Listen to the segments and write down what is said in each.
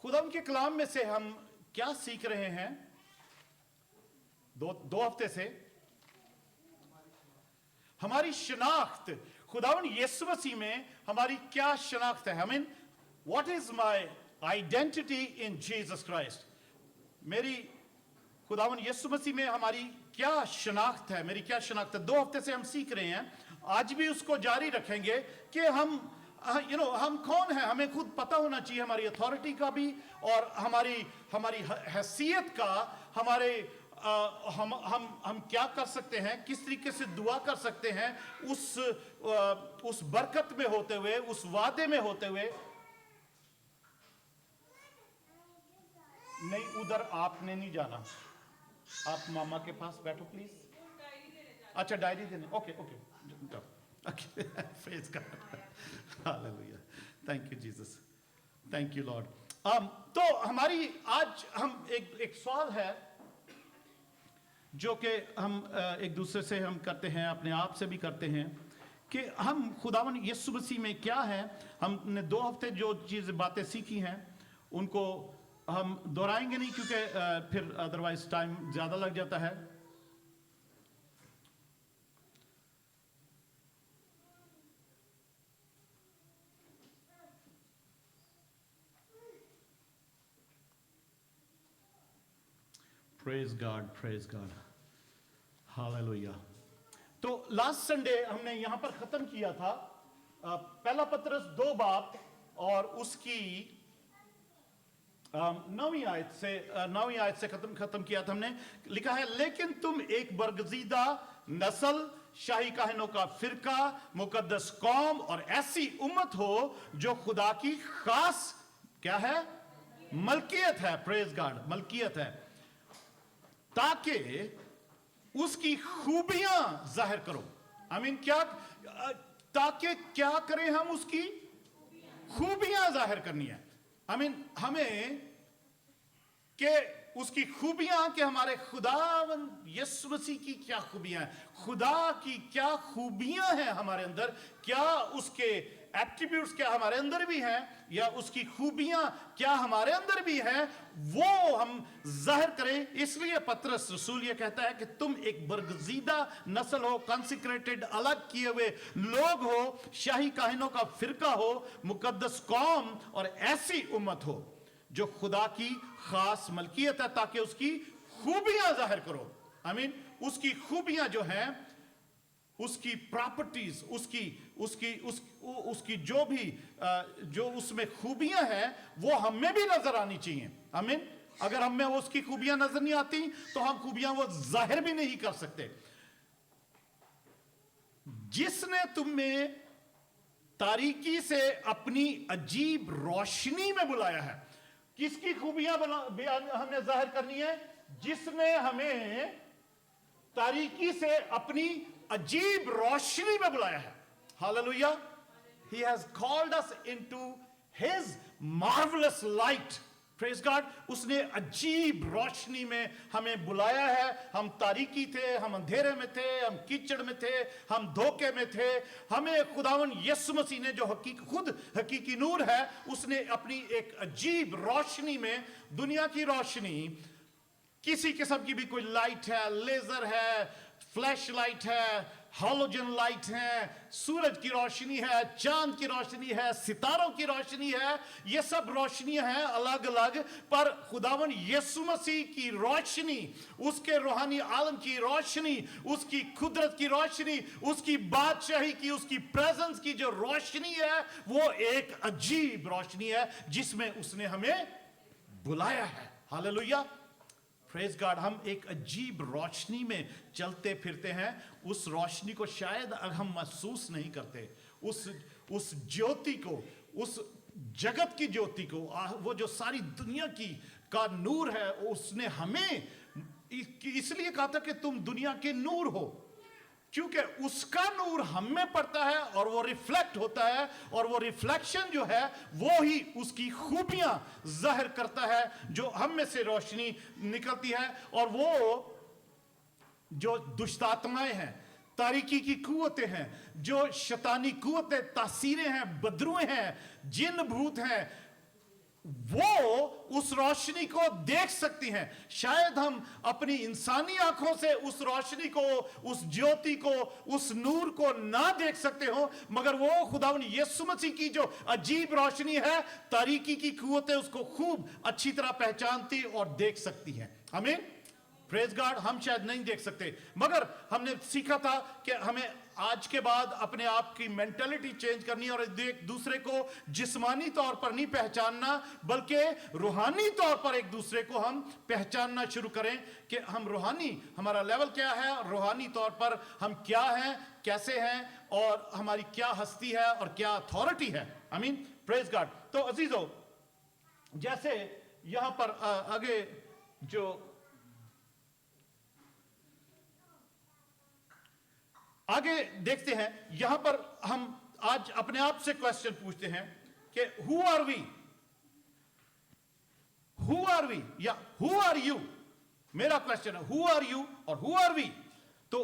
खुदा के कलाम में से हम क्या सीख रहे हैं दो हफ्ते से? हमारी शनाख्त खुदावन यीशु मसीह में हमारी क्या शनाख्त है? I mean, what is my identity in Jesus Christ? मेरी खुदावन यीशु मसीह में हमारी क्या शनाख्त है, मेरी क्या शनाख्त है? 2 हफ्ते से हम सीख रहे हैं, आज भी उसको जारी रखेंगे कि हम हम कौन हैं, हमें खुद पता होना चाहिए, हमारी अथॉरिटी का भी और हमारी हैसियत का, हमारे हम क्या कर सकते हैं, किस तरीके से दुआ कर सकते हैं उस बरकत में होते हुए, उस वादे में होते हुए। नहीं, उधर आपने नहीं जाना, आप मामा के पास बैठो प्लीज। अच्छा, डायरी देने, okay praise God, hallelujah, thank you Jesus, thank you Lord. तो हमारी आज हम एक सवाल है जो कि हम एक दूसरे से हम करते हैं, अपने आप से भी करते हैं कि हम खुदावन यीशु मसीह में क्या है। हमने 2 हफ्ते जो बातें सीखी हैं उनको हम दोहराएंगे नहीं, क्योंकि फिर अदरवाइज टाइम ज्यादा लग जाता है। Praise God, hallelujah. तो लास्ट संडे हमने यहां पर खत्म किया था पहला पत्रस 2 बाब और उसकी 9वीं आयत से खत्म किया था हमने। लिखा है, लेकिन तुम एक बरगजीदा नस्ल, शाही काहनों का फिरका, मुकद्दस कौम और ऐसी उम्मत हो जो खुदा की खास क्या है, मलकियत है। प्रेज गॉड, मलकियत है, ताकि उसकी खूबियां जाहिर करो। आई मीन क्या, ताकि क्या करें हम, उसकी खूबियां जाहिर करनी है। आई मीन हमें के उसकी खूबियां, कि हमारे खुदावन यीशु मसीह की क्या खूबियां हैं, खुदा की क्या खूबियां हैं हमारे अंदर, क्या उसके एट्रीब्यूट्स क्या हमारे अंदर भी हैं, या उसकी खूबियां क्या हमारे अंदर भी हैं, वो हम जाहिर करें। इसलिए पतरस रसूल ये कहता है कि तुम एक बरगजीदा नस्ल हो, कंसेक्रेटेड, अलग किए हुए लोग हो, शाही काहिनों का फिरका हो, मुकद्दस कौम और ऐसी उम्मत हो जो खुदा की खास मलकियत है, ताकि उसकी खूबियां जाहिर करो। आई मीन उसकी खूबियां जो हैं, उसकी प्रॉपर्टीज, उसकी जो उसमें खूबियां हैं वो हमें भी नजर आनी चाहिए। आई मीन अगर हमें उसकी खूबियां नजर नहीं आती तो हम खूबियां वो जाहिर भी नहीं कर सकते। जिसने तुम्हें तारीकी से अपनी अजीब रोशनी में बुलाया है, किसकी खूबियां हमने जाहिर करनी है? जिसने हमें तारीकी से अपनी अजीब रोशनी में बुलाया है। Hallelujah, he has called us into his marvelous light. Praise God, उसने अजीब रोशनी में हमें बुलाया है। हम तारीकी थे, हम अंधेरे में थे, हम कीचड़ में थे, हम धोखे में थे। हमें खुदावन यीशु मसीह ने, जो खुद हकीकी नूर है, उसने अपनी एक अजीब रोशनी में, दुनिया की रोशनी, किसी किस्म की भी कोई लाइट है, लेजर है, फ्लैश लाइट है, हालोजन लाइट है, सूरज की रोशनी है, चांद की रोशनी है, सितारों की रोशनी है, ये सब रोशनियां हैं अलग अलग, पर खुदावन यीशु मसीह की रोशनी, उसके रूहानी आलम की रोशनी, उसकी कुदरत की रोशनी, उसकी बादशाही की, उसकी प्रेजेंस की जो रोशनी है, वो एक अजीब रोशनी है जिसमें उसने हमें बुलाया है। Hallelujah, praise God. हम एक अजीब रोशनी में चलते फिरते हैं। उस रोशनी को शायद हम महसूस नहीं करते, उस ज्योति को, उस जगत की ज्योति को, वो जो सारी दुनिया की का नूर है, उसने हमें इसलिए कहा था कि तुम दुनिया के नूर हो, क्योंकि उसका नूर हम में पड़ता है और वो रिफ्लेक्ट होता है, और वो रिफ्लेक्शन जो है वो ही उसकी खूबियां जाहिर करता है, जो हम में से रोशनी निकलती है। और वो जो दुष्ट आत्माएं हैं, तारीकी की कुव्वतें हैं, जो शैतानी कुव्वतें, तासीरें हैं, बदरुएं हैं, जिन भूत हैं, वो उस रोशनी को देख सकती हैं। शायद हम अपनी इंसानी आंखों से उस रोशनी को, उस ज्योति को, उस नूर को ना देख सकते हो, मगर वो खुदावंद यीशु मसीह की जो अजीब रोशनी है, तारीकी की कुव्वतें उसको खूब अच्छी तरह पहचानती और देख सकती हैं। आमीन, प्रेज गॉड। हम शायद नहीं देख सकते, मगर हमने सीखा था कि हमें आज के बाद अपने आप की मेंटालिटी चेंज करनी है और एक दूसरे को जिस्मानी तौर पर नहीं पहचानना, बल्कि रूहानी तौर पर एक दूसरे को हम पहचानना शुरू करें कि हम रूहानी, हमारा लेवल क्या है, रूहानी तौर पर हम क्या हैं, कैसे हैं, और हमारी क्या हस्ती है और क्या अथॉरिटी है। I mean, praise God. तो अजीजों, जैसे यहां पर आगे जो आगे देखते हैं, यहां पर हम आज अपने आप से क्वेश्चन पूछते हैं कि हु आर वी, या हु आर यू। मेरा क्वेश्चन है हु आर यू और हु आर वी। तो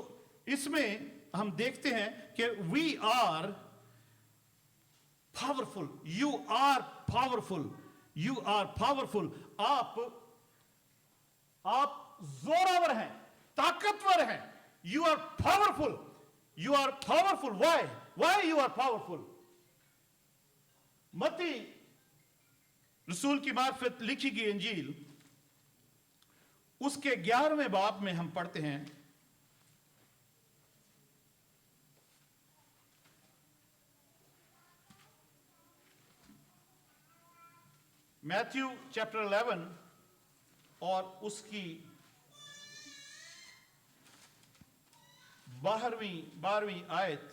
इसमें हम देखते हैं कि we are powerful, you are powerful, you are powerful. आप जोरावर हैं, ताकतवर हैं। You are powerful, you are powerful. Why you are powerful? मत्ती रसूल की मार्फत लिखी गई इंजील, उसके 11वें बाब में हम पढ़ते हैं, मैथ्यू चैप्टर 11 और उसकी 12वीं आयत।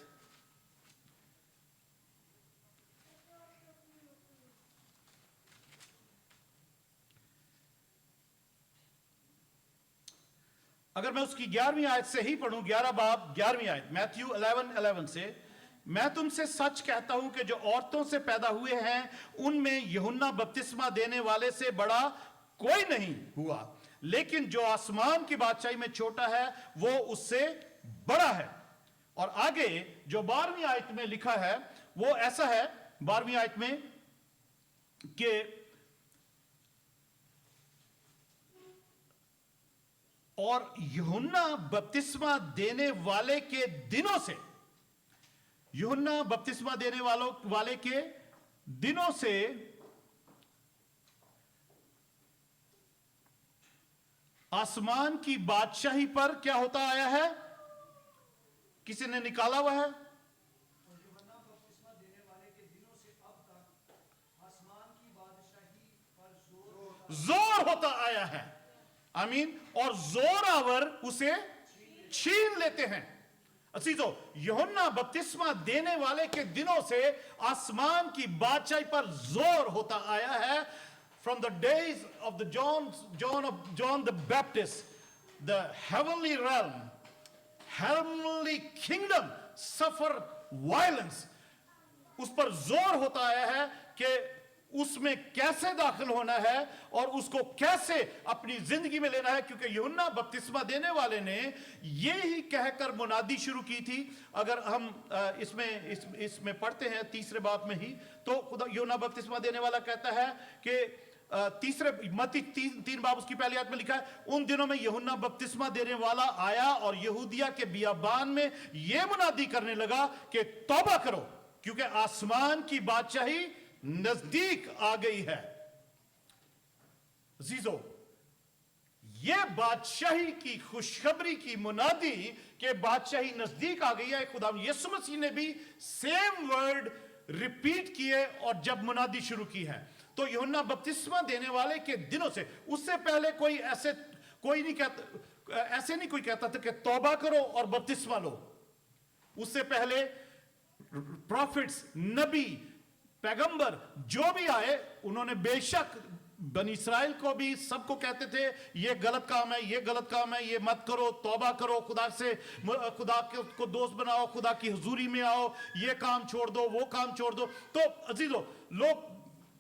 अगर मैं उसकी 11वीं आयत से ही पढ़ूं, 11 बाब 11वीं आयत, मैथ्यू 11:11 से, मैं तुमसे सच कहता हूं कि जो औरतों से पैदा हुए हैं उनमें यूहन्ना बपतिस्मा देने वाले से बड़ा कोई नहीं हुआ, लेकिन जो आसमान की बादशाही में छोटा है वो उससे बड़ा है। और आगे जो 12वीं आयत में लिखा है वो ऐसा है, 12वीं आयत में, कि और यूहन्ना बपतिस्मा देने वाले के दिनों से, यूहन्ना बपतिस्मा देने वाले के दिनों से आसमान की बादशाही पर क्या होता आया है? किसी ने निकाला हुआ है? जोर होता आया है। आमीन। और जोरावर उसे छीन लेते हैं। असीजो, यूहन्ना बपतिस्मा देने वाले के दिनों से आसमान की बादशाही पर जोर होता आया है। From the days of the John the Baptist, the heavenly realm, heavenly kingdom suffer violence. उस पर जोर होता आया है कि उसमें कैसे दाखिल होना है और उसको कैसे अपनी जिंदगी में लेना है, क्योंकि यूहन्ना बपतिस्मा देने वाले ने ये ही कहकर मुनादी शुरू की थी। अगर हम इसमें पढ़ते हैं 3रे बाब में ही, तो खुदा यूहन्ना बपतिस्मा देने वाला कहता है कि मत्ती 3 बाब उसकी पहली आयत में लिखा है, उन दिनों में यूहन्ना बपतिस्मा देने वाला आया और यहूदिया के बियाबान में यह मुनादी करने लगा कि तौबा करो, क्योंकि आसमान की बादशाही नजदीक आ गई है। अजीजों, यह बादशाही की खुशखबरी की मुनादी के बादशाही नजदीक आ गई है, खुदा यीशु मसीह ने भी सेम वर्ड रिपीट किए और जब मुनादी शुरू की है। तो यूहन्ना बपतिस्मा देने वाले के दिनों से, उससे पहले ऐसे नहीं कोई कहता था कि तौबा करो और बपतिस्मा लो। उससे पहले प्रॉफिट्स, नबी, पैगंबर जो भी आए, उन्होंने बेशक बनी इस्राएल को भी सबको कहते थे ये गलत काम है, ये गलत काम है, ये मत करो, तौबा करो, खुदा को दोस्त बनाओ, खुदा की हुजूरी में आओ, ये काम छोड़ दो, वो काम छोड़ दो। तो अजीजों, लोग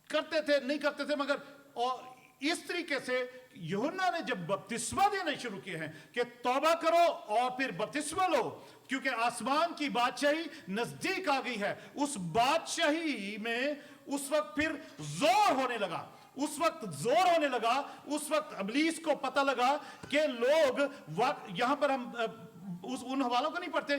करते थे, नहीं करते थे, मगर और इस तरीके से यूहन्ना ने जब बपतिस्मा देने शुरू किए हैं कि तौबा करो और फिर बपतिस्मा लो, क्योंकि आसमान की बादशाही नजदीक आ गई है। उस बादशाही में उस वक्त फिर जोर होने लगा, उस वक्त जोर होने लगा, उस वक्त इब्लीस को पता लगा कि लोग यहां पर हम उन हवालों को नहीं पढ़ते,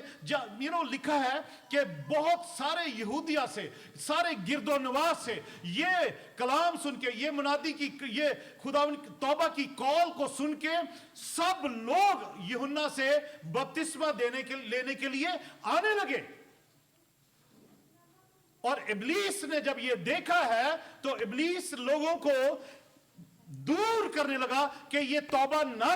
लिखा है कि बहुत सारे यहूदिया से, सारे गिरदो नवाज से ये कलाम सुन के, ये मुनादी की, ये खुदा तौबा की कॉल को सुन के सब लोग यूहन्ना से बपतिस्मा लेने के लिए आने लगे। और इब्लीस ने जब ये देखा है तो इब्लीस लोगों को दूर करने लगा कि ये तौबा ना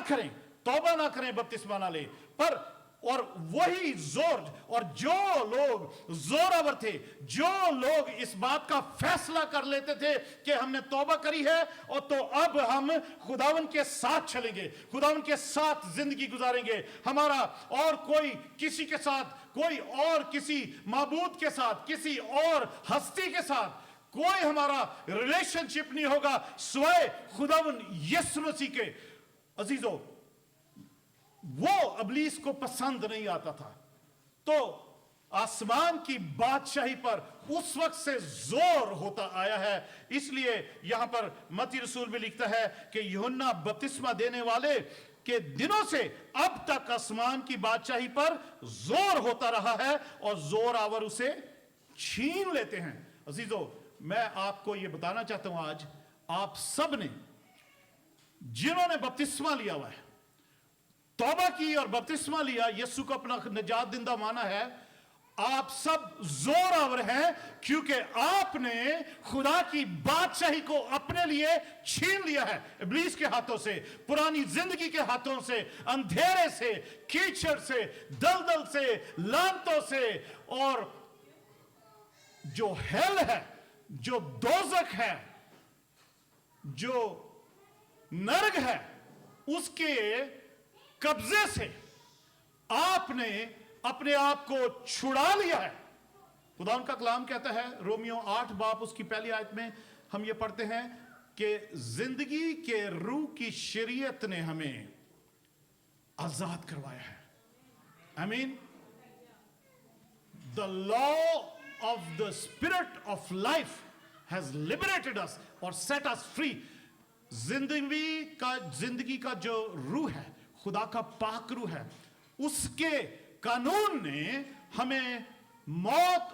करें, बपतिस्मा ना ले। पर और वही जोर, और जो लोग जोरावर थे, जो लोग इस बात का फैसला कर लेते थे कि हमने तौबा करी है और तो अब हम खुदावन के साथ चलेंगे, खुदावन के साथ जिंदगी गुजारेंगे, हमारा और कोई किसी के साथ, कोई और किसी माबूद के साथ, किसी और हस्ती के साथ कोई हमारा रिलेशनशिप नहीं होगा स्वयं खुदावन यीशु मसीह के। अजीजों, वो इब्लीस को पसंद नहीं आता था, तो आसमान की बादशाही पर उस वक्त से जोर होता आया है। इसलिए यहां पर मत्ती रसूल भी लिखता है कि यूहन्ना बपतिस्मा देने वाले के दिनों से अब तक आसमान की बादशाही पर जोर होता रहा है और जोर आवर उसे छीन लेते हैं। अजीजों, मैं आपको यह बताना चाहता हूं, आज आप सब ने जिन्होंने बपतिस्मा लिया हुआ है, तौबा की और बपतिस्मा लिया, यीशु को अपना निजात दिंदा माना है, आप सब जोरावर हैं क्योंकि आपने खुदा की बादशाही को अपने लिए छीन लिया है इब्लीस के हाथों से, पुरानी जिंदगी के हाथों से, अंधेरे से, कीचड़ से, दलदल से, लानतों से, और जो हेल है, जो दोजख है, जो नरक है, उसके कब्जे से आपने अपने आप को छुड़ा लिया है। खुदा का कलाम कहता है, रोमियो 8 बाप उसकी पहली आयत में हम ये पढ़ते हैं कि जिंदगी के रूह की शरीयत ने हमें आजाद करवाया है। I mean the law of the spirit of life has liberated us और सेट अस फ्री। जिंदगी का जो रूह है, खुदा का पाक रूह है, उसके कानून ने हमें मौत,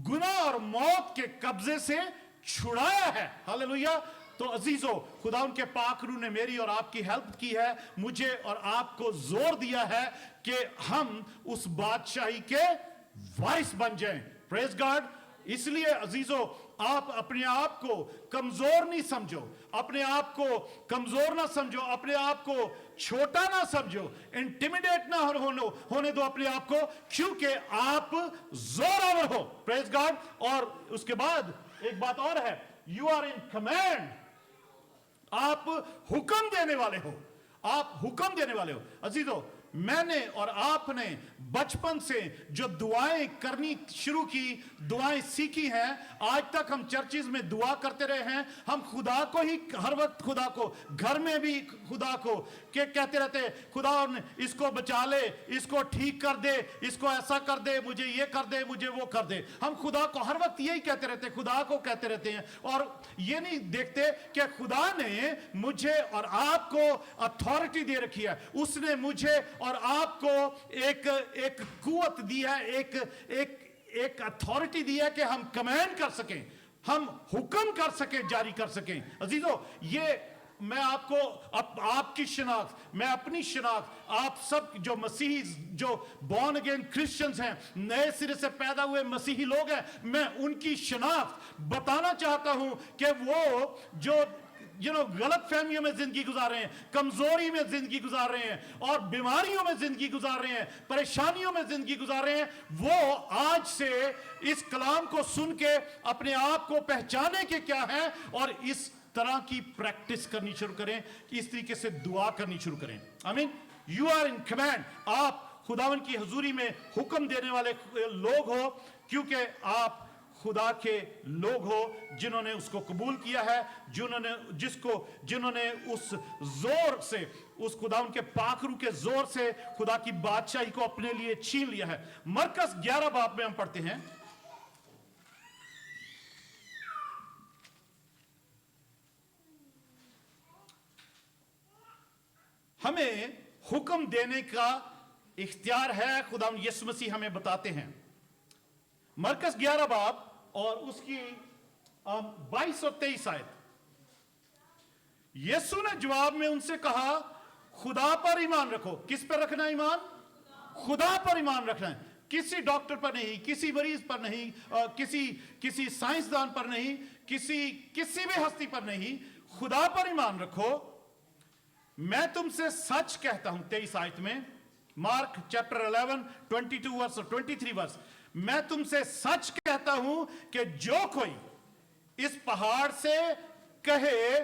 गुनाह और मौत के कब्जे से छुड़ाया है। हालेलुया। तो अजीजों, खुदा उनके पाक रूह ने मेरी और आपकी हेल्प की है, मुझे और आपको जोर दिया है कि हम उस बादशाही के वारिस बन जाएं। Praise God. इसलिए अजीजों, आप अपने आप को कमजोर नहीं समझो, अपने आप को कमजोर ना समझो, अपने आप को छोटा ना समझो, इंटिमिडेट ना होने दो अपने आप को, क्योंकि आप जोरावर हो। Praise God. और उसके बाद एक बात और है, यू आर इन कमांड। आप हुक्म देने वाले हो, आप हुक्म देने वाले हो। अजीजों, मैंने और आपने बचपन से जो दुआएं करनी शुरू की, दुआएं सीखी हैं, आज तक हम चर्चिज में दुआ करते रहे हैं। हम खुदा को ही हर वक्त, खुदा को घर में भी खुदा को कहते रहते, खुदा इसको बचा ले, इसको ठीक कर दे, इसको ऐसा कर दे, मुझे ये कर दे, मुझे वो कर दे। हम खुदा को हर वक्त यही कहते रहते, खुदा को कहते रहते हैं, और ये नहीं देखते कि खुदा ने मुझे और आपको अथॉरिटी दे रखी है। उसने मुझे और आपको एक कुवत दी है, एक अथॉरिटी दी है कि हम कमांड कर सकें, हम हुक्म कर सकें, जारी कर सकें। अजीजों, ये मैं आपको आपकी शिनाख्त, मैं अपनी शिनाख्त, आप सब जो मसीही, जो बॉर्न अगेन क्रिश्चियंस हैं, नए सिरे से पैदा हुए मसीही लोग हैं, मैं उनकी शिनाख्त बताना चाहता हूं कि वो जो गलत फहमियों में जिंदगी गुजार रहे हैं, कमजोरी में जिंदगी गुजार रहे हैं, और बीमारियों में जिंदगी गुजार रहे हैं, परेशानियों में जिंदगी गुजार रहे हैं, वो आज से इस कलाम को सुन के अपने आप को पहचाने के क्या है, और इस तरह की प्रैक्टिस करनी शुरू करें, कि इस तरीके से दुआ करनी शुरू करें। I mean, you are in command. आप खुदावन की हुजूरी में हुक्म देने वाले लोग हो, क्योंकि आप खुदा के लोग हो जिन्होंने उसको कबूल किया है, जिन्होंने उस जोर से, उस खुदा उनके पाखरू के जोर से खुदा की बादशाही को अपने लिए छीन लिया है। मरकस 11 बाब में हम पढ़ते हैं, हमें हुक्म देने का इख्तियार है। खुदा यीशु मसीह हमें बताते हैं मरकस 11 बाब और उसकी 22 और 23 आयत। यीशु ने जवाब में उनसे कहा, खुदा पर ईमान रखो। किस पर रखना है ईमान? खुदा पर ईमान रखना है, किसी डॉक्टर पर नहीं, किसी मरीज पर नहीं, किसी साइंसदान पर नहीं, किसी भी हस्ती पर नहीं, खुदा पर ईमान रखो। मैं तुमसे सच कहता हूं, 23 आयत में, मार्क चैप्टर 11 22 वर्स और 23 वर्स, मैं तुमसे सच कहता हूं कि जो कोई इस पहाड़ से कहे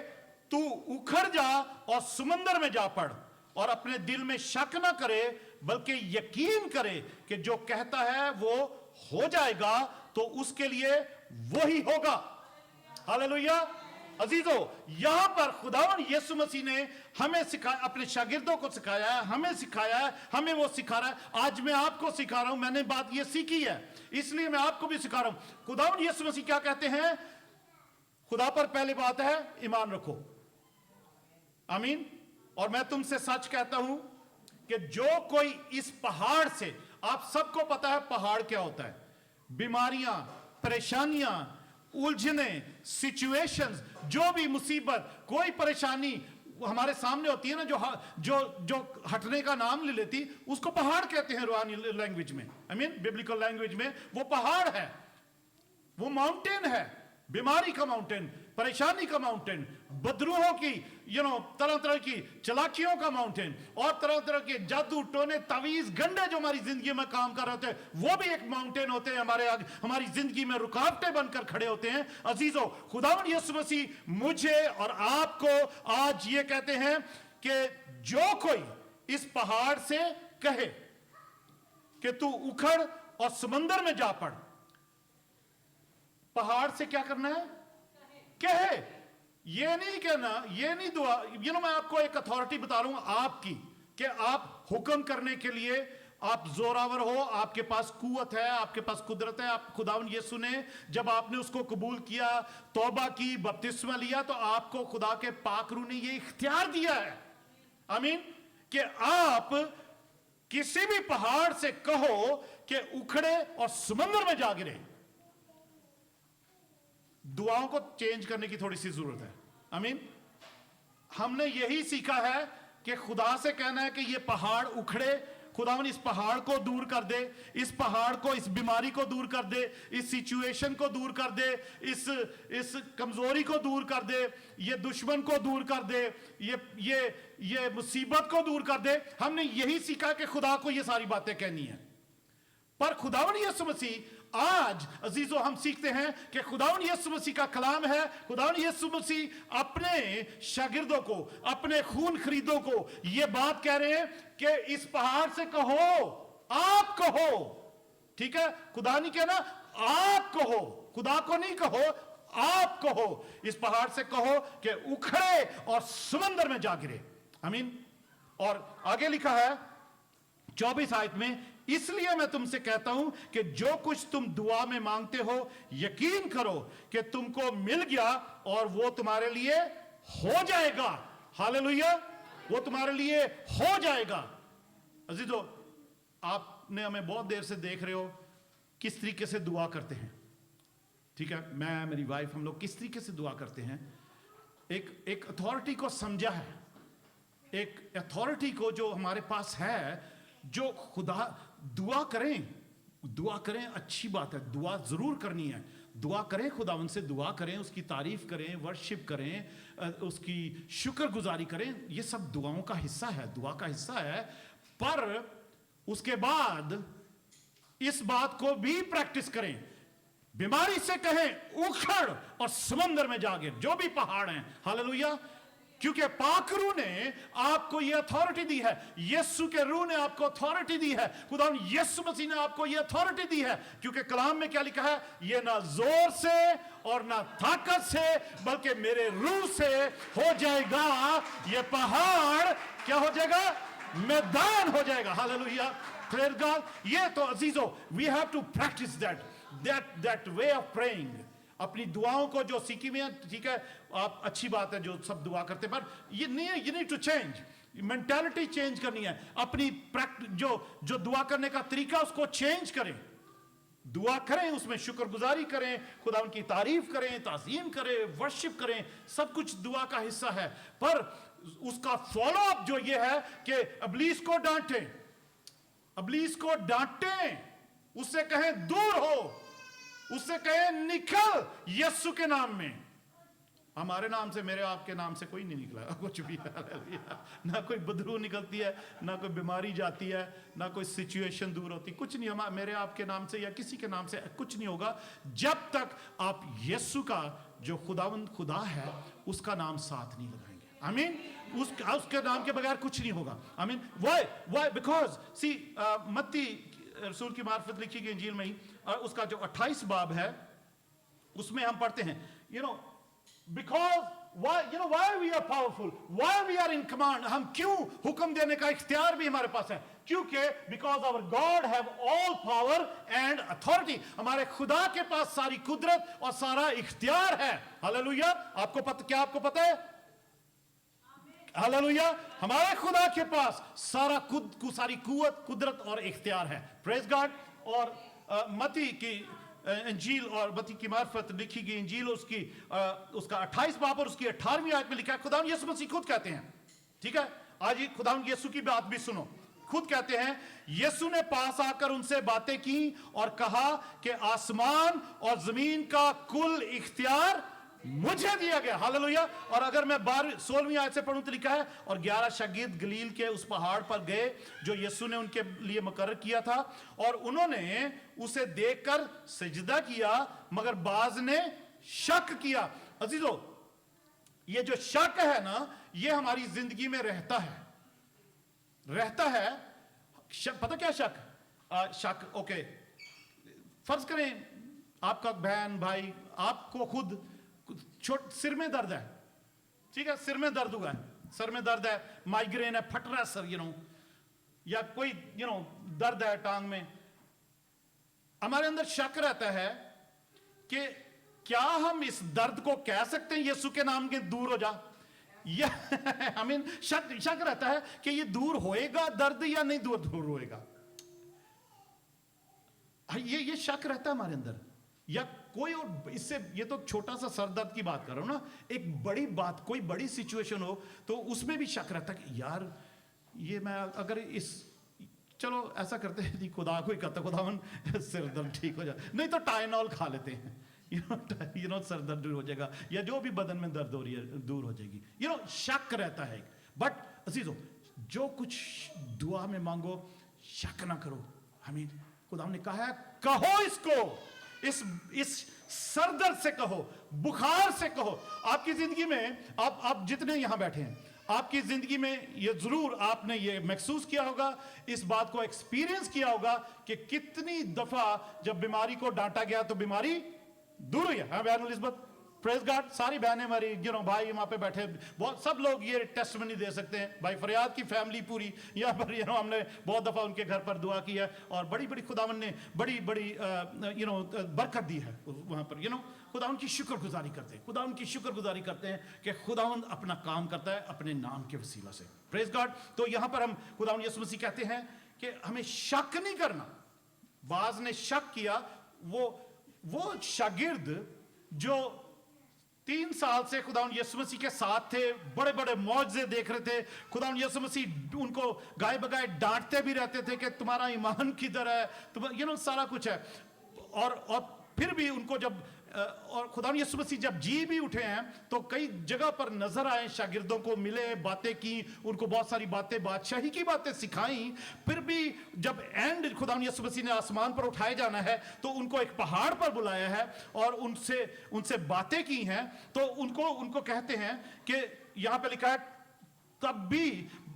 तू उखड़ जा और समुद्र में जा पड़, और अपने दिल में शक ना करे बल्कि यकीन करे कि जो कहता है वो हो जाएगा, तो उसके लिए वही होगा। हालेलुया। अजीजों, यहां पर खुदावन यीशु मसीह ने हमें सिखाया, अपने शागिर्दों को सिखाया है, हमें सिखाया है, हमें वो सिखा रहा है। आज मैं आपको सिखा रहा हूं, मैंने बात ये सीखी है इसलिए मैं आपको भी सिखा रहा हूं। खुदावन यीशु मसीह क्या कहते हैं? खुदा पर पहली बात है ईमान रखो। आमीन। और मैं तुमसे सच कहता हूं कि जो कोई इस पहाड़ से, आप सबको पता है पहाड़ क्या होता है, बीमारियां, परेशानियां, उलझने, सिचुएशंस, जो भी मुसीबत, कोई परेशानी हमारे सामने होती है ना, जो हटने का नाम ले लेती, उसको पहाड़ कहते हैं रूहानी लैंग्वेज में। आई मीन बिब्लिकल लैंग्वेज में वो पहाड़ है, वो माउंटेन है, बीमारी का माउंटेन, परेशानी का माउंटेन, बदरूहों की तरह तरह की चलाकियों का माउंटेन, और तरह तरह के जादू टोने तावीज गंडे जो हमारी जिंदगी में काम कर रहे होते हैं, वो भी एक माउंटेन होते हैं, हमारी जिंदगी में रुकावटें बनकर खड़े होते हैं। अजीजों, खुदावंद यीशु मसीह मुझे और आपको आज ये कहते हैं कि जो कोई इस पहाड़ से कहे कि तू उखड़ और समंदर में जा पड़, पहाड़ से क्या करना है? कहे। ये नहीं कहना, ये नहीं दुआ। मैं आपको एक अथॉरिटी बता रहा हूं आपकी, कि आप हुक्म करने के लिए आप जोरावर हो, आपके पास कुव्वत है, आपके पास कुदरत है। आप खुदावन यीशु ने जब आपने उसको कबूल किया, तौबा की, बपतिस्मा लिया, तो आपको खुदा के पाक रूह ने ये इख्तियार दिया है, आमीन, कि आप किसी भी पहाड़ से कहो कि उखड़े और समुद्र में जा गिरे। दुआओं को चेंज करने की थोड़ी सी जरूरत है। आमीन। हमने यही सीखा है कि खुदा से कहना है कि ये पहाड़ उखड़े, खुदावन इस पहाड़ को दूर कर दे, इस पहाड़ को, इस बीमारी को दूर कर दे, इस सिचुएशन को दूर कर दे, इस कमजोरी को दूर कर दे, ये दुश्मन को दूर कर दे, ये मुसीबत को दूर कर दे। हमने यही सीखा कि खुदा को ये सारी बातें कहनी है। पर खुदावन यीशु मसीह, आज अजीजों हम सीखते हैं कि खुदावन यीशु मसीह का कलाम है, खुदावन यीशु मसीह अपने शागिर्दों को, अपने खून खरीदों को यह बात कह रहे हैं कि इस पहाड़ से कहो, आप कहो, ठीक है? खुदा नहीं कहना, आप कहो, खुदा को नहीं कहो, आप कहो, इस पहाड़ से कहो कि उखड़े और समंदर में जा गिरे। आमीन। और आगे लिखा है 24 आयत में, इसलिए मैं तुमसे कहता हूं कि जो कुछ तुम दुआ में मांगते हो, यकीन करो कि तुमको मिल गया और वो तुम्हारे लिए हो जाएगा। हालेलुया। वो तुम्हारे लिए हो जाएगा। अजीजों, आपने हमें बहुत देर से देख रहे हो किस तरीके से दुआ करते हैं, ठीक है? मैं, मेरी वाइफ, हम लोग किस तरीके से दुआ करते हैं। एक अथॉरिटी को समझा है, एक अथॉरिटी को जो हमारे पास है, जो खुदा, दुआ करें, अच्छी बात है, दुआ जरूर करनी है, दुआ करें, खुदावन से दुआ करें, उसकी तारीफ करें, वर्शिप करें, उसकी शुक्रगुजारी करें, ये सब दुआओं का हिस्सा है, दुआ का हिस्सा है। पर उसके बाद इस बात को भी प्रैक्टिस करें, बीमारी से कहें उखड़ और समंदर में जा गिर, जो भी पहाड़ हैं। हालेलुया। क्योंकि पाक रूह ने आपको यह अथॉरिटी दी है, यीशु के रूह ने आपको अथॉरिटी दी है, खुदा यीशु मसीह ने आपको यह अथॉरिटी दी है। क्योंकि कलाम में क्या लिखा है? यह ना जोर से और ना ताकत से बल्कि मेरे रूह से हो जाएगा। यह पहाड़ क्या हो जाएगा? मैदान हो जाएगा। हालेलुया। Prayer God. ये तो अजीजों, we have to practice that way of praying. अपनी दुआओं को जो सीखी हुई है, ठीक है, आप, अच्छी बात है जो सब दुआ करते हैं, पर ये नहीं है, you need to change. Mentality change करनी है, अपनी जो दुआ करने का तरीका उसको चेंज करें। दुआ करें, उसमें शुक्रगुजारी करें, खुदा उनकी तारीफ करें, ताज़ीम करें, वर्शिप करें, सब कुछ दुआ का हिस्सा है। पर उसका फॉलो अप जो ये है कि इब्लीस को डांटें, इब्लीस को डांटें, उससे कहें दूर हो, उससे कहें निकल यीशु के नाम में। हमारे नाम से, मेरे आपके नाम से कोई नहीं निकला कुछ भी। ना कोई बदबू निकलती है, ना कोई बीमारी जाती है, ना कोई सिचुएशन दूर होती, कुछ नहीं। हम मेरे आपके नाम से या किसी के नाम से कुछ नहीं होगा जब तक आप यीशु का जो खुदावंद खुदा है उसका नाम साथ नहीं लगाएंगे। आमीन। उसके नाम के बगैर कुछ नहीं होगा। आमीन। व्हाई बिकॉज सी मत्ती रसूल की मार्फत लिखी गई इंजील में ही उसका जो 28 बाब है उसमें हम पढ़ते हैं, because why we are powerful, why we are in command, हम क्यों हुक्म देने का इख्तियार भी हमारे पास है, क्योंकि because our God have all power and authority, हमारे खुदा के पास सारी कुदरत और सारा इख्तियार है। हालेलुया। आपको पता है? हालेलुया। हमारे खुदा के पास सारी कुव्वत, कुदरत और इख्तियार है। Praise God. और मत्ती की इंजील और मत्ती की मार्फत लिखी गई इंजील उसका 28 बाब और उसकी 18वीं आयत में लिखा है, खुदावंद यीशु मसीह खुद कहते हैं, ठीक है, आज ये खुदावंद यीशु की बात भी सुनो। खुद कहते हैं, यीशु ने पास आकर उनसे बातें की और कहा कि आसमान और जमीन का कुल इख्तियार मुझे दिया गया। हालेलुया। और अगर मैं 16वीं आयत से पढ़ूं तो लिखा है, और 11 शागिर्द गलील के उस पहाड़ पर गए जो यीशु ने उनके लिए मुकर्रर किया था, और उन्होंने उसे देखकर सजदा किया, मगर बाज ने शक किया। अजीजों, ये जो शक है ना, ये हमारी जिंदगी में रहता है। पता क्या शक ओके, फर्ज करें आपका बहन भाई, आपको खुद सिर में दर्द है, ठीक है, सिर में दर्द हुआ है, सर में दर्द है, माइग्रेन है, फट रहा है सर, या कोई दर्द है टांग में। हमारे अंदर शक रहता है कि क्या हम इस दर्द को कह सकते हैं यीशु के नाम के दूर हो जा, या शक रहता है कि ये दूर होएगा दर्द या नहीं दूर होएगा। ये शक रहता है हमारे अंदर। या कोई और, इससे ये तो छोटा सा सर दर्द की बात कर रहा हूं ना, एक बड़ी बात, कोई बड़ी सिचुएशन हो तो उसमें भी शक रहता है कि यार ये मैं अगर चलो ऐसा करते हैं, खुदा को ही कहता खुदावन सिर दर्द ठीक हो जाए, नहीं तो टाइनॉल खा लेते हैं, सर दर्द दूर हो जाएगा, या जो भी बदन में दर्द हो रही है दूर हो जाएगी। शक रहता है। बट अजीजों, जो कुछ दुआ में मांगो शक ना करो। हमें खुदा ने कहा है, कहो इसको, इस सरदर्द से कहो, बुखार से कहो। आपकी जिंदगी में आप जितने यहां बैठे हैं, आपकी जिंदगी में ये जरूर आपने ये महसूस किया होगा, इस बात को एक्सपीरियंस किया होगा कि कितनी दफा जब बीमारी को डांटा गया तो बीमारी दूर हुई है। हाँ बहन एलिज़ाबेथ, प्रेज गॉड। सारी बहनें हमारी, भाई वहां पे बैठे बहुत, सब लोग ये टेस्टमनी दे सकते हैं। भाई फरियाद की फैमिली पूरी यहाँ पर, हमने बहुत दफा उनके घर पर दुआ की है, और बड़ी बड़ी खुदावन ने बड़ी बरकत दी है वहां पर। खुदावन की शुक्रगुजारी करते हैं, खुदावन की शुक्रगुजारी करते हैं कि खुदावन अपना काम करता है अपने नाम के वसीला से। Praise God. तो यहां पर हम खुदावन यीशु मसीह कहते हैं कि हमें शक नहीं करना। बाज ने शक किया, वो शागिर्द जो 3 साल से खुदावन यीशु मसीह के साथ थे, बड़े बड़े मौजज़े देख रहे थे, खुदावन यीशु मसीह उनको गाय बगाए डांटते भी रहते थे कि तुम्हारा ईमान किधर है, तुम सारा कुछ है, और फिर भी उनको जब और खुदावन यीशु मसीह जब जी भी उठे हैं तो कई जगह पर नजर आए, शागिर्दों को मिले, बातें की, उनको बहुत सारी बातें, बादशाही की बातें सिखाई। फिर भी जब एंड खुदावन यीशु मसीह ने आसमान पर उठाए जाना है तो उनको एक पहाड़ पर बुलाया है और उनसे बातें की हैं। तो उनको कहते हैं कि यहां पे लिखा है, तब भी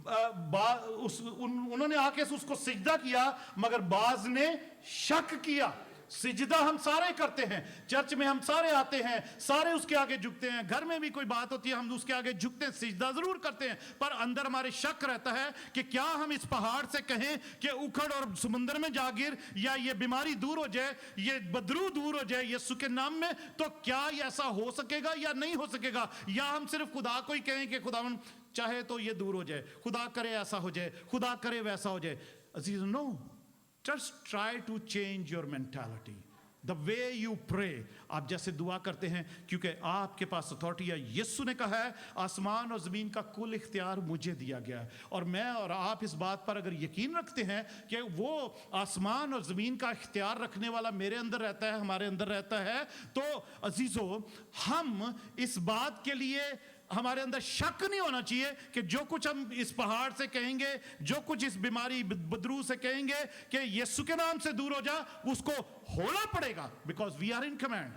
उन्होंने आके उसको सिजदा किया, मगर बाज ने शक किया। सिजदा हम सारे करते हैं, चर्च में हम सारे आते हैं, सारे उसके आगे झुकते हैं, घर में भी कोई बात होती है हम उसके आगे झुकते हैं, सिजदा जरूर करते हैं, पर अंदर हमारे शक रहता है कि क्या हम इस पहाड़ से कहें कि उखड़ और समुद्र में जा गिर, या ये बीमारी दूर हो जाए, ये बदरू दूर हो जाए यीशु के नाम में, तो क्या ये ऐसा हो सकेगा या नहीं हो सकेगा? या हम सिर्फ खुदा को ही कहें कि खुदावन चाहे तो ये दूर हो जाए, खुदा करे ऐसा हो जाए, खुदा करे वैसा हो जाए? अजीज, no, just try to change your mentality, the way you pray. आप जैसे दुआ करते हैं, क्योंकि आपके पास अथॉरिटी है। यीशु ने कहा है आसमान और ज़मीन का कुल इख्तियार मुझे दिया गया है, और मैं और आप इस बात पर अगर यकीन रखते हैं कि वो आसमान और ज़मीन का इख्तियार रखने वाला मेरे अंदर रहता है, हमारे अंदर रहता है, तो अजीज़ों, हम इस बात के लिए हमारे अंदर शक नहीं होना चाहिए कि जो कुछ हम इस पहाड़ से कहेंगे, जो कुछ इस बीमारी बदरू से कहेंगे कि यीशु के नाम से दूर हो जा, उसको होना पड़ेगा, because we are in command.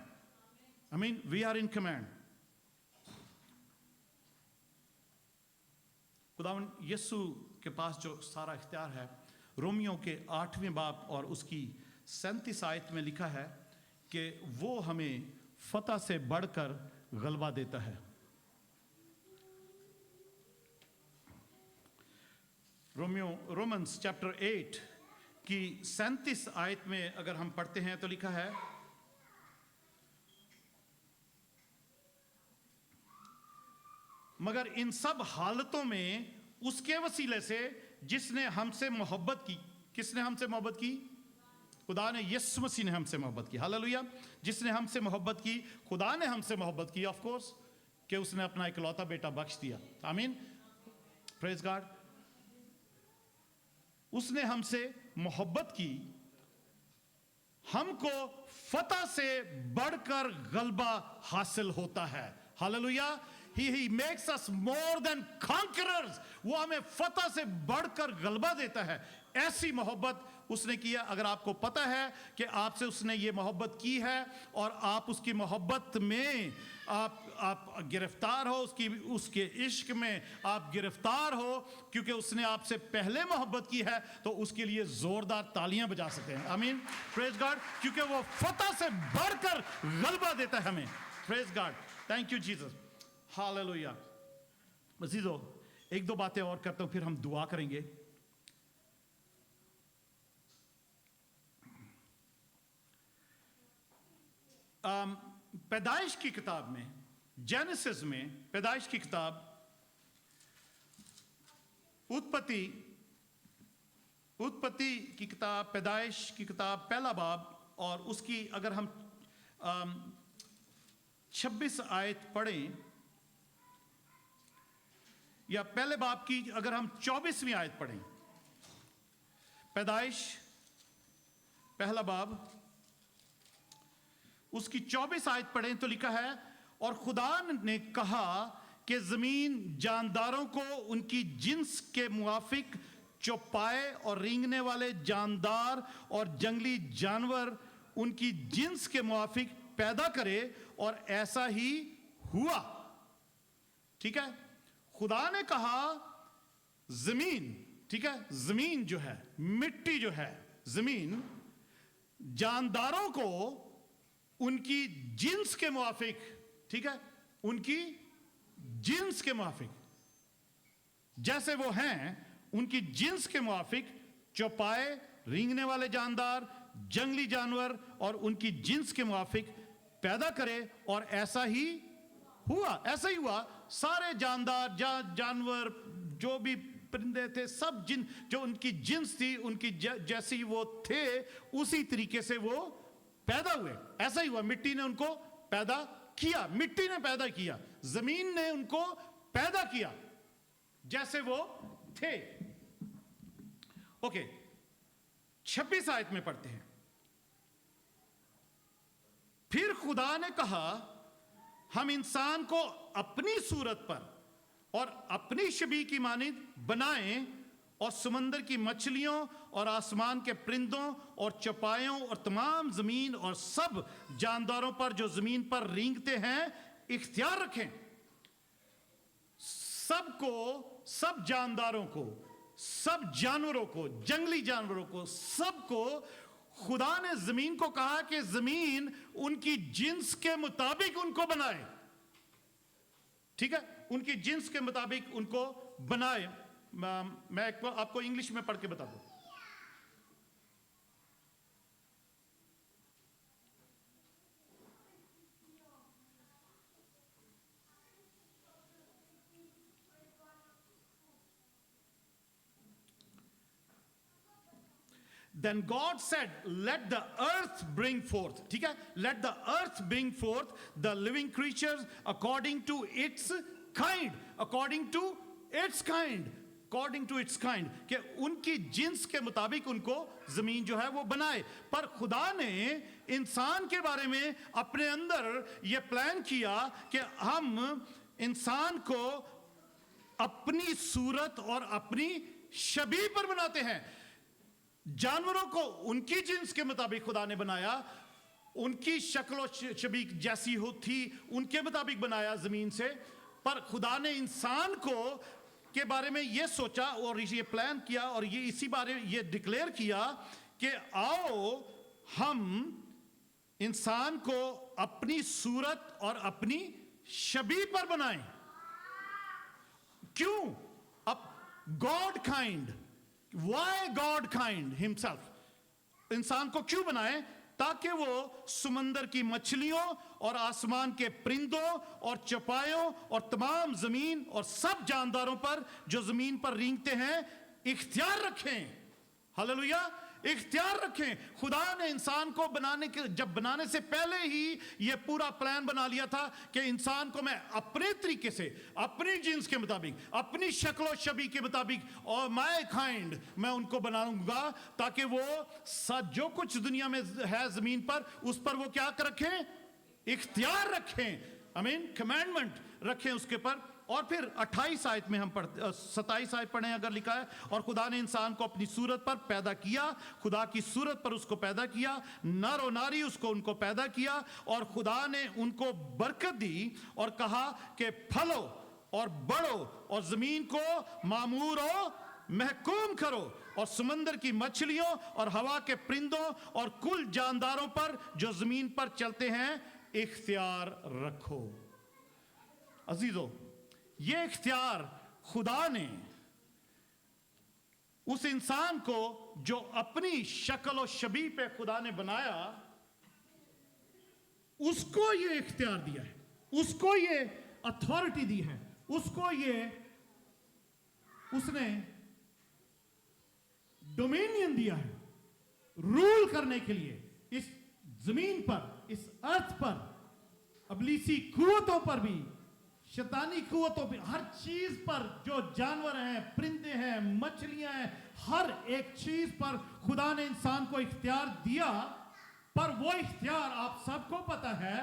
I mean, we are in command. खुदावन यीशु के पास जो सारा इख्तियार है, रोमियो के 8वें बाब और उसकी 37 आयत में लिखा है कि वो हमें फतह से बढ़कर गलबा देता है। रोमन्स चैप्टर 8 की 37 आयत में अगर हम पढ़ते हैं तो लिखा है, मगर इन सब हालतों में उसके वसीले से जिसने हमसे मोहब्बत की। किसने हमसे मोहब्बत की? खुदा ने, यीशु मसीह ने हमसे मोहब्बत की। हालेलुया। जिसने हमसे मोहब्बत की, खुदा ने हमसे मोहब्बत की, ऑफ कोर्स, कि उसने अपना इकलौता बेटा बख्श दिया। आमीन, प्रेज गॉड। उसने हमसे मोहब्बत की, हमको फतह से बढ़कर गलबा हासिल होता है। Hallelujah. He makes us more than conquerors. वो हमें फतह से बढ़कर गलबा देता है। ऐसी मोहब्बत उसने किया। अगर आपको पता है कि आपसे उसने ये मोहब्बत की है और आप उसकी मोहब्बत में आप गिरफ्तार हो, उसके इश्क में आप गिरफ्तार हो, क्योंकि उसने आपसे पहले मोहब्बत की है, तो उसके लिए जोरदार तालियां बजा सकते हैं। आमीन, प्रेज गॉड। क्योंकि वो फतह से बढ़कर गलबा देता है हमें। Praise God, thank you Jesus. Hallelujah. अजीजों, एक दो बातें और करता हूं, फिर हम दुआ करेंगे। पैदाइश की किताब में, जेनेसिस में, पैदाइश की किताब, उत्पत्ति की किताब, पैदाइश की किताब, पहला बाब, और उसकी अगर हम 26 आयत पढ़ें, या पहले बाब की अगर हम 24वीं आयत पढ़ें, पैदाइश पहला बाब उसकी 24 आयत पढ़ें तो लिखा है, और खुदा ने कहा कि जमीन जानदारों को उनकी जिन्स के मुआफिक चौपाए और रेंगने वाले जानदार और जंगली जानवर उनकी जिन्स के मुआफिक पैदा करे, और ऐसा ही हुआ। ठीक है, खुदा ने कहा जमीन, ठीक है, जमीन जो है, मिट्टी जो है, जमीन जानदारों को उनकी जिन्स के मुआफिक, ठीक है, उनकी जिन्स के मुआफिक, जैसे वो हैं उनकी जिन्स के मुआफिक चौपाए, रेंगने वाले जानदार, जंगली जानवर और उनकी जिन्स के मुआफिक पैदा करे, और ऐसा ही हुआ। ऐसा ही हुआ। सारे जानदार, जानवर, जो भी परिंदे थे, सब जिन जो उनकी जिन्स थी, उनकी जैसी वो थे, उसी तरीके से वो पैदा हुए। ऐसा ही हुआ। मिट्टी ने उनको पैदा किया, मिट्टी ने पैदा किया, जमीन ने उनको पैदा किया जैसे वो थे। ओके, 26 आयत में पढ़ते हैं, फिर खुदा ने कहा हम इंसान को अपनी सूरत पर और अपनी शबीह की मानिंद बनाएं, और समंदर की मछलियों और आसमान के परिंदों और चौपायों और तमाम जमीन और सब जानदारों पर जो जमीन पर रेंगते हैं इख्तियार रखें। सबको, सब जानदारों को, सब जानवरों को, जंगली जानवरों को, सबको खुदा ने जमीन को कहा कि जमीन उनकी जिन्स के मुताबिक उनको बनाए, ठीक है, उनकी जिन्स के मुताबिक उनको बनाए। मैं आपको इंग्लिश में पढ़ के बता दूं। Then God said, let the earth bring forth, ठीक है, let the earth bring forth the living creatures according to its kind, according to its kind, according to its kind, कि उनकी जिन्स के मुताबिक उनको जमीन जो है वो बनाए। पर खुदा ने इंसान के बारे में अपने अंदर ये प्लान किया कि हम इंसान को अपनी सूरत और अपनी शबीह पर बनाते हैं। जानवरों को उनकी जिन्स के मुताबिक खुदा ने बनाया, उनकी शक्ल और शबीह जैसी हो थी उनके मुताबिक बनाया जमीन से। पर खुदा ने इंसान को के बारे में ये सोचा और ये प्लान किया और ये इसी बारे ये डिक्लेयर किया कि आओ हम इंसान को अपनी सूरत और अपनी शबीह पर बनाएं। क्यों? अब God kind, Why God kind himself? इंसान को क्यों बनाए? ताकि वो समंदर की मछलियों और आसमान के परिंदों और चौपायों और तमाम जमीन और सब जानदारों पर जो जमीन पर रेंगते हैं इख्तियार रखें। हालेलुया, इख्तियार रखें। खुदा ने इंसान को बनाने से पहले ही ये पूरा प्लान बना लिया था कि इंसान को मैं अपने तरीके से, अपनी जिन्स के मुताबिक, अपनी शक्ल और शबीह के मुताबिक और माय काइंड मैं उनको बनाऊंगा ताकि वो जो कुछ दुनिया में है जमीन पर उस पर वो क्या रखें? इख्तियार रखें। आमीन, कमांडमेंट रखें उसके पर। और फिर 28 आयत में हम 27 आयत पढ़ें अगर लिखा है, और खुदा ने इंसान को अपनी सूरत पर पैदा किया, खुदा की सूरत पर उसको पैदा किया, नर और नारी उसको उनको पैदा किया, और खुदा ने उनको बरकत दी और कहा कि फलो और बढ़ो और जमीन को मामूर और महकूम करो और समंदर की मछलियों और हवा के परिंदों और कुल जानदारों पर जो जमीन पर चलते हैं इख्तियार रखो। अजीजों, ये इख्तियार खुदा ने उस इंसान को जो अपनी शक्ल और शबीह पे खुदा ने बनाया उसको ये इख्तियार दिया है, उसको ये अथॉरिटी दी है, उसको ये उसने डोमिनियन दिया है रूल करने के लिए इस जमीन पर, इस अर्थ पर, अबलीसी कुव्वतों पर भी, शैतानी कुव्वतों पे, हर चीज पर, जो जानवर हैं, परिंदे हैं, मछलियां हैं, हर एक चीज पर खुदा ने इंसान को इख्तियार दिया। पर वो इख्तियार आप सबको पता है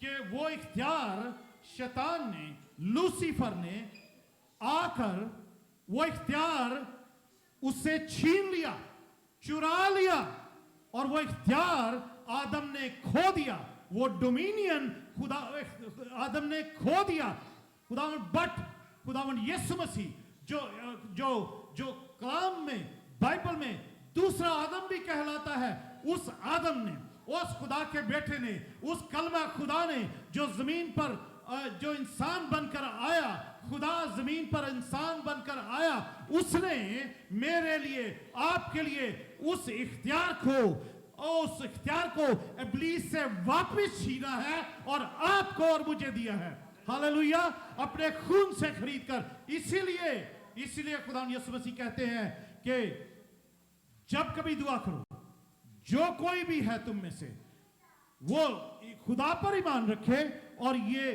कि वो इख्तियार शैतान ने, लूसीफर ने आकर वो इख्तियार उससे छीन लिया, चुरा लिया, और वो इख्तियार आदम ने खो दिया। वो डोमिनियन आदम ने खो दिया। खुदावंद यीशु मसीह जो कलाम में, बाइबल में दूसरा आदम भी कहलाता है, उस आदम ने, उस खुदा के बेटे ने, उस कलमा खुदा ने जो जमीन पर जो इंसान बनकर आया, खुदा जमीन पर इंसान बनकर आया, उसने मेरे लिए, आपके लिए उस इख्तियार को इब्लीस से वापस छीना है और आपको और मुझे दिया है। हालेलुया, अपने खून से खरीद कर। इसीलिए खुदा यीशु मसीह कहते हैं कि जब कभी दुआ करो, जो कोई भी है तुम में से वो खुदा पर ईमान रखे और ये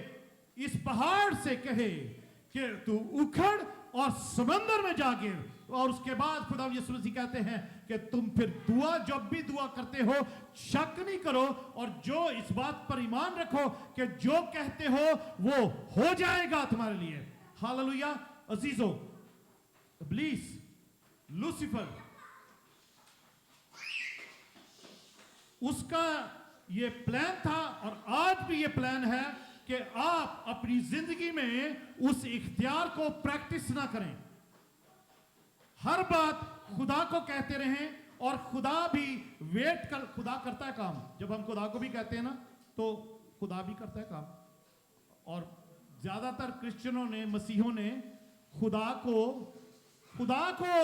इस पहाड़ से कहे कि तू उखड़ और समंदर में जा गिर, और उसके बाद खुदा यीशु मसीह कहते हैं कि तुम फिर जब भी दुआ करते हो शक नहीं करो, और जो इस बात पर ईमान रखो कि जो कहते हो वो हो जाएगा तुम्हारे लिए। हालेलुया। अजीजों, इब्लीस, लूसीफर, उसका ये प्लान था और आज भी ये प्लान है कि आप अपनी जिंदगी में उस इख्तियार को प्रैक्टिस ना करें। हर बात खुदा को कहते रहें اور خدا بھی خدا کرتا ہے کام. جب ہم خدا کو بھی کہتے ہیں نا تو خدا بھی کرتا ہے کام. اور زیادہ تر کرسچنوں نے, مسیحوں نے خدا کو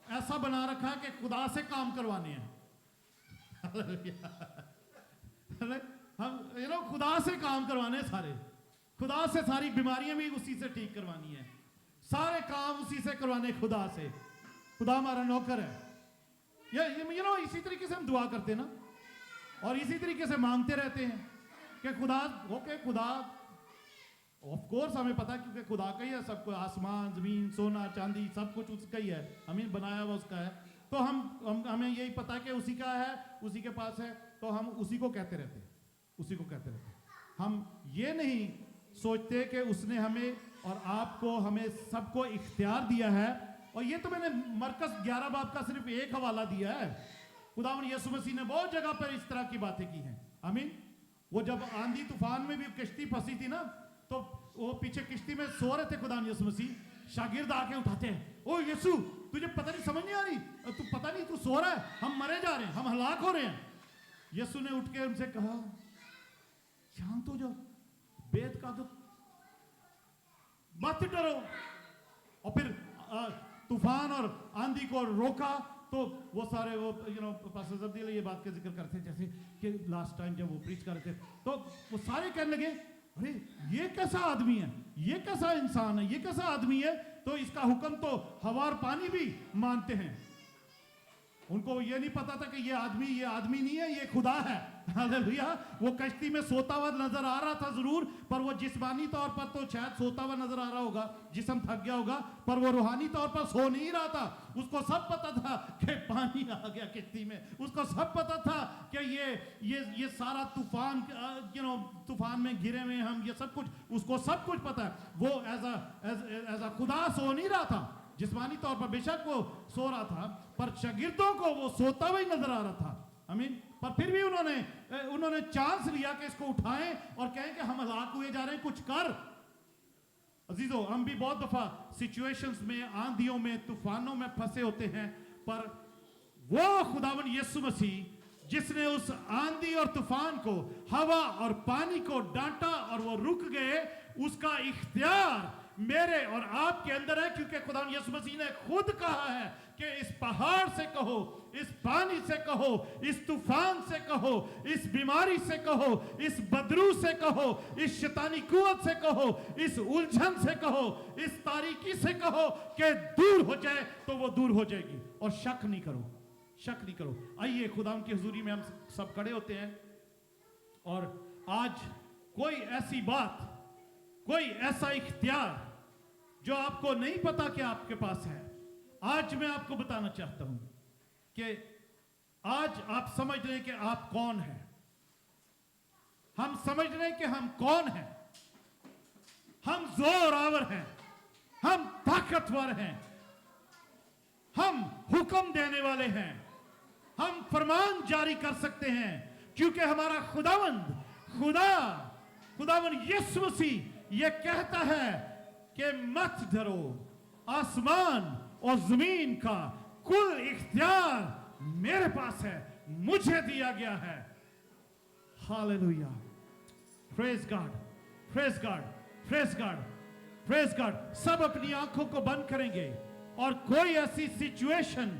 ایسا بنا رکھا کہ خدا سے کام کروانے ہیں. ہم خدا سے کام کروانے ہیں سارے. خدا سے ساری بیماریاں بھی اسی سے ٹھیک کروانی ہیں, سارے کام اسی سے کروانے خدا سے. خدا ہمارا نوکر ہے. اسی طریقے سے ہم دعا کرتے ہیں نا, اور اسی طریقے سے مانگتے رہتے ہیں کہ خدا آف کورس ہمیں پتا ہے کیونکہ خدا کا ہی ہے سب کو, آسمان زمین سونا چاندی سب کچھ اس کا ہی ہے, ہمیں بنایا ہوا اس کا ہے. تو ہمیں یہی پتا کہ اسی کا ہے, اسی کے پاس ہے, تو ہم اسی کو کہتے رہتے ہیں, اسی کو کہتے رہتے ہیں. ہم یہ نہیں سوچتے کہ اس نے ہمیں اور آپ کو, ہمیں سب کو اختیار دیا ہے. اور یہ تو میں نے مرکز 11 باب کا صرف ایک حوالہ دیا ہے. خداوند یسوع مسیح نے بہت جگہ پر اس طرح کی باتیں کی ہیں. آمین. وہ جب آندھی طوفان میں بھی کشتی پھنسی تھی نا, تو وہ پیچھے کشتی میں سو رہے تھے خداوند یسوع مسیح, شاگرد آ کے اٹھاتے ہیں, او یسوع تجھے پتہ نہیں, سمجھ نہیں آ رہی, تو پتہ نہیں تو سو رہا ہے, ہم مرے جا رہے ہیں, ہم ہلاک ہو رہے ہیں. یسوع نے اٹھ کے ان سے کہا شانت ہو جاؤ, بیت کا دو, مت ڈرو. اور پھر طوفان اور آندھی کو روکا. تو وہ سارے پاسٹر زبدیل یہ بات کا ذکر کرتے ہیں جیسے کہ لاسٹ ٹائم جب وہ پریچ کر رہے تھے تو وہ سارے کہنے لگے ارے یہ کیسا آدمی ہے, یہ کیسا انسان ہے, یہ کیسا آدمی ہے, تو اس کا حکم تو ہوا اور پانی بھی مانتے ہیں. ان کو یہ نہیں پتا تھا کہ یہ آدمی نہیں ہے, یہ خدا ہے. ہاللیلویا. وہ کشتی میں سوتا ہوا نظر آ رہا تھا ضرور, پر وہ جسمانی طور پر تو شاید سوتا ہوا نظر آ رہا ہوگا, جسم تھک گیا ہوگا, پر وہ روحانی طور پر سو نہیں رہا تھا. اس کو سب پتا تھا کہ پانی آ گیا کشتی میں, اس کو سب پتا تھا کہ یہ سارا طوفان میں گرے ہوئے ہم, یہ سب کچھ اس کو سب کچھ پتا ہے. وہ ایز اے خدا سو نہیں رہا تھا, جسمانی طور پر بے شک وہ سو رہا تھا, پر شاگردوں کو وہ سوتا ہوا ہی نظر آ رہا تھا. آمین. پر پھر بھی انہوں نے چانس لیا کہ اس کو اٹھائیں اور کہیں کہ ہم ہلاک ہوئے جا رہے ہیں, کچھ کر. عزیزو, ہم بھی بہت دفعہ سچویشنز میں, آندھیوں میں, طوفانوں میں پھنسے ہوتے ہیں, پر وہ خداوند یسوع مسیح جس نے اس آندھی اور طوفان کو, ہوا اور پانی کو ڈانٹا اور وہ رک گئے, اس کا اختیار میرے اور آپ کے اندر ہے. کیونکہ خداوند یسوع مسیح نے خود کہا ہے کہ اس پہاڑ سے کہو, اس پانی سے کہو, اس طوفان سے کہو, اس بیماری سے کہو, اس بدرو سے کہو, اس شیطانی قوت سے کہو, اس الجھن سے کہو, اس تاریکی سے کہو کہ دور ہو جائے, تو وہ دور ہو جائے گی. اور شک نہیں کرو, شک نہیں کرو. آئیے خداوند کی حضوری میں ہم سب کھڑے ہوتے ہیں, اور آج کوئی ایسی بات, کوئی ایسا اختیار جو آپ کو نہیں پتا کہ آپ کے پاس ہے, آج میں آپ کو بتانا چاہتا ہوں کہ آج آپ سمجھ رہے ہیں کہ آپ کون ہیں. ہم سمجھ رہے ہیں کہ ہم کون ہیں. ہم زور آور ہیں, ہم طاقتور ہیں, ہم حکم دینے والے ہیں, ہم فرمان جاری کر سکتے ہیں, کیونکہ ہمارا خداوند یسوع مسیح یہ کہتا ہے کہ مت ڈرو, آسمان اور زمین کا کل اختیار میرے پاس ہے, مجھے دیا گیا ہے. ہاللیلویا. پریز گاڈ, پریز گاڈ, پریز گاڈ, پریز گاڈ. سب اپنی آنکھوں کو بند کریں گے, اور کوئی ایسی سچویشن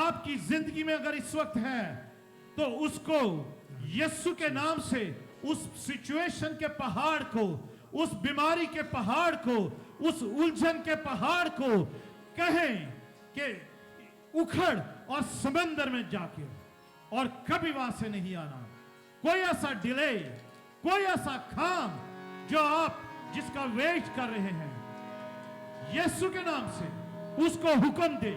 آپ کی زندگی میں اگر اس وقت ہے تو اس کو یسوع کے نام سے اس سچویشن کے پہاڑ کو, اس بیماری کے پہاڑ کو, اس الجھن کے پہاڑ کو کہیں کہ اکھڑ اور سمندر میں جا کے, اور کبھی وہاں سے نہیں آنا. کوئی ایسا ڈیلے, کوئی ایسا کام جو آپ جس کا ویٹ کر رہے ہیں, یسوع کے نام سے اس کو حکم دے.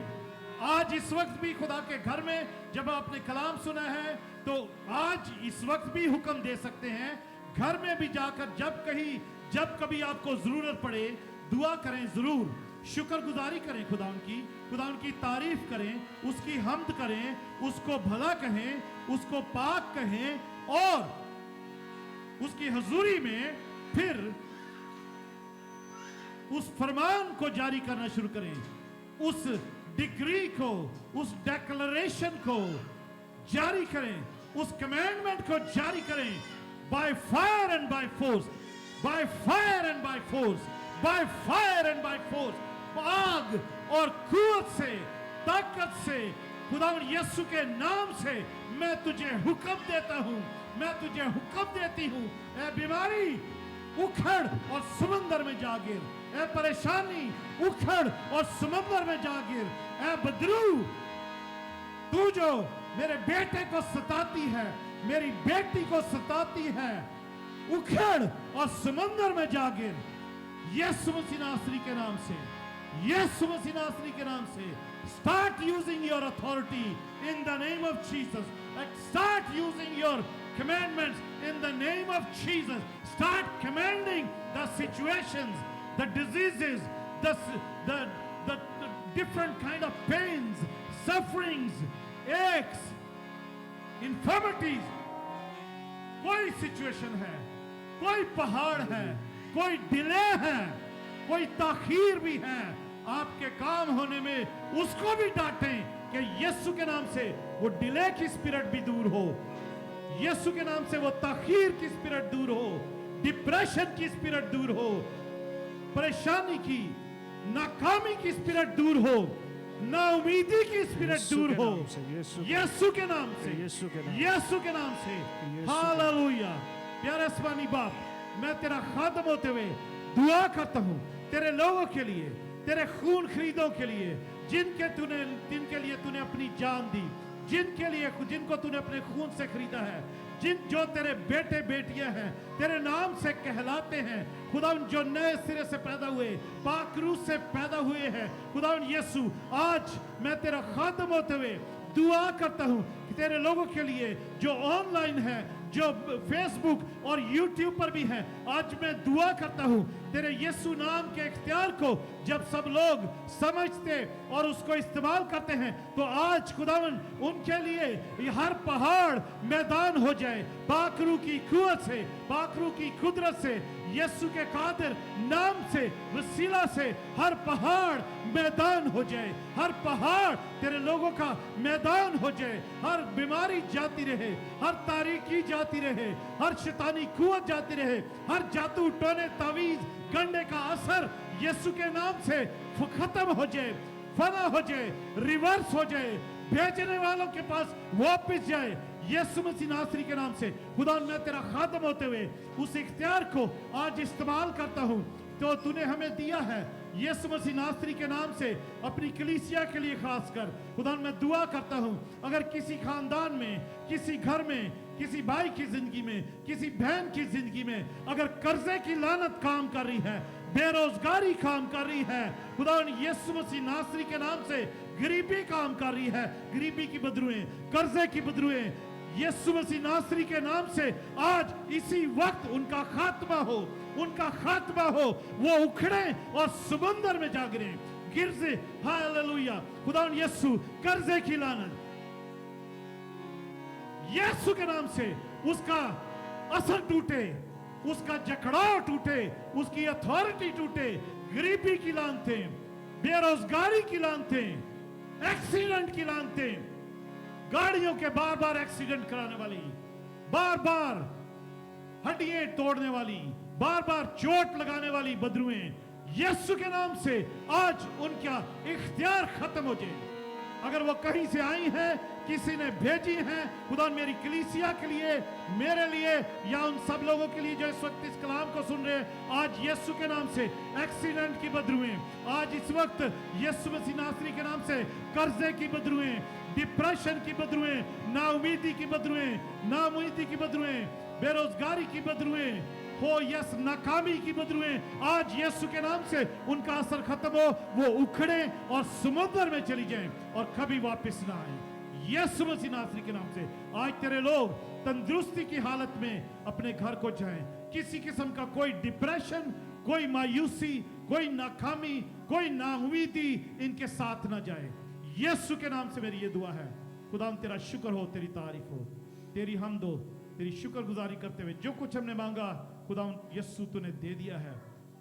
آج اس وقت بھی خدا کے گھر میں جب آپ نے کلام سنا ہے تو آج اس وقت بھی حکم دے سکتے ہیں. گھر میں بھی جا کر جب کبھی آپ کو ضرورت پڑے, دعا کریں ضرور, شکر گزاری کریں, خداوند کی تعریف کریں, اس کی حمد کریں, اس کو بھلا کہیں, اس کو پاک کہیں, اور اس کی حضوری میں پھر اس فرمان کو جاری کرنا شروع کریں, اس डिक्री को, उस डेक्लरेशन को जारी करें, उस कमांडमेंट को जारी करें, by fire and by force, by fire and by force, by fire and by force, आग और कुव्वत से, ताकत से, खुदावंद यीशु के नाम से मैं तुझे हुक्म देता हूं, मैं तुझे हुक्म देती हूं, ए बीमारी उखड़ और समंदर में जा गिर, ए परेशानी उखड़ और समंदर में जा गिर, ए बदरू तू जो मेरे बेटे को सताती है, मेरी बेटी को सताती है, उखड़ और समंदर में जा गिर, यीशु मसीह नासरी के नाम से, यीशु मसीह नासरी के नाम से। Start using your authority in the name of Jesus. Start using your commandments in the name of Jesus. Start commanding the situations, the diseases, the different kind of pains, sufferings, aches, infirmities. कोई situation है, कोई पहाड़ है, कोई delay है, कोई ताखीर भी है आपके काम होने में, उसको भी डांटें कि यीशु के नाम से वो डिले की स्पिरिट भी दूर हो, यीशु के नाम से वो ताखीर की स्पिरिट दूर हो, डिप्रेशन की स्पिरिट दूर हो, परेशानी की, नाकामी की स्पिरिट दूर हो, नाउमीदी की स्पिरिट दूर हो, यीशु के नाम से, यीशु के नाम से। हालेलुया। प्यारे आसमानी बाप, मैं तेरा खादम होते हुए दुआ करता हूं तेरे लोगों के लिए, तेरे खून खरीदों के लिए, जिनके लिए तूने अपनी जान दी, जिनको तूने अपने खून से खरीदा है, जो तेरे बेटे बेटियां हैं, तेरे नाम से कहलाते हैं, खुदावन जो नए सिरे से पैदा हुए, पाक रूह से पैदा हुए हैं, खुदावन यीशु, आज मैं तेरा खादम होते हुए दुआ करता हूं कि तेरे लोगों के लिए जो ऑनलाइन है, जो फेसबुक और यूट्यूब पर भी है, आज मैं दुआ करता हूं तेरे यीशु नाम के इख्तियार को जब सब लोग समझते और उसको इस्तेमाल करते हैं, तो आज खुदावन उनके लिए हर पहाड़ मैदान हो जाए, पाकरू की कुव्वत से, पाकरू की कुदरत से, यीशु के कादिर नाम से, वसीला से हर पहाड़ मैदान हो जाए, हर पहाड़ तेरे लोगों का मैदान हो जाए, हर बीमारी जाती रहे, हर तारीकी जाती रहे, हर शैतानी कुव्वत जाती रहे, हर जादू टोने तावीज गंडे का असर यीशु के नाम से खत्म हो जाए, फना हो जाए, रिवर्स हो जाए, भेजने वालों के पास वापस जाए, यीशु मसीह नासरी के नाम से। खुदा मैं तेरा खादम होते हुए उस इख्तियार को आज इस्तेमाल करता हूं तो तूने हमें दिया है, यीशु मसीह नासरी के नाम से अपनी कलीसिया के लिए खास कर खुदा मैं दुआ करता हूं, अगर किसी खानदान में, किसी घर में, किसी भाई की जिंदगी में, किसी बहन की जिंदगी में अगर कर्जे की लानत काम कर रही है, बेरोजगारी काम कर रही है, खुदा यीशु मसीह नासरी के नाम से गरीबी काम कर रही है, गरीबी की बदरुएं, कर्जे की बदरुएं, यीशु मसीह नासरी के नाम से आज इसी वक्त उनका खात्मा हो, उनका खात्मा हो, वो उखड़े और समुंदर में जा गिर से। हालेलुया। खुदा यीशु कर्जे की लानत यीशु के नाम से उसका असर टूटे, उसका जकड़ाव टूटे, उसकी अथॉरिटी टूटे, गरीबी की लानतें, बेरोजगारी की लानतें, एक्सीडेंट की लानतें, गाड़ियों के बार बार एक्सीडेंट कराने वाली, बार बार हड्डियां तोड़ने वाली, बार बार चोट लगाने वाली बदरुएं, यीशु के नाम से आज उनका इख्तियार खत्म हो जाए। अगर वो कहीं से आई हैं, किसी ने भेजी हैं, खुदा मेरी कलीसिया के लिए, मेरे लिए या उन सब लोगों के लिए जो इस वक्त इस कलाम को सुन रहे हैं, आज यीशु के नाम से एक्सीडेंट की बदरुएं, आज इस वक्त यीशु मसीह नासरी के नाम से कर्जे की बदरुएं, डिप्रेशन की बदरुएं, नाउमीदी की बदरुएं, नाउमीदी की बदरुएं, बेरोजगारी की बदरुएं हो, यस नाकामी की बदरुएं, आज यीशु के नाम से उनका असर खत्म हो, वो उखड़े और समुद्र में चली जाएं और कभी वापस ना आए, यीशु मसीह नासरी के नाम से। आज तेरे लोग तंदुरुस्ती की हालत में अपने घर को जाएं, किसी किस्म का कोई डिप्रेशन, कोई मायूसी, कोई नाकामी, कोई नाउमीदी इनके साथ ना जाए, यीशु के नाम से मेरी ये दुआ है। खुदा तेरा शुक्र हो, तेरी तारीफ हो, तेरी हमद हो, तेरी शुक्रगुजारी करते हुए जो कुछ हमने मांगा खुदा यीशु तूने दे दिया है।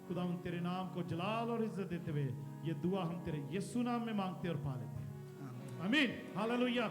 खुदावंद तेरे नाम को जलाल और इज्जत देते हुए ये दुआ हम तेरे यीशु नाम में मांगते और पा लेते हैं, आमीन, हालेलुया।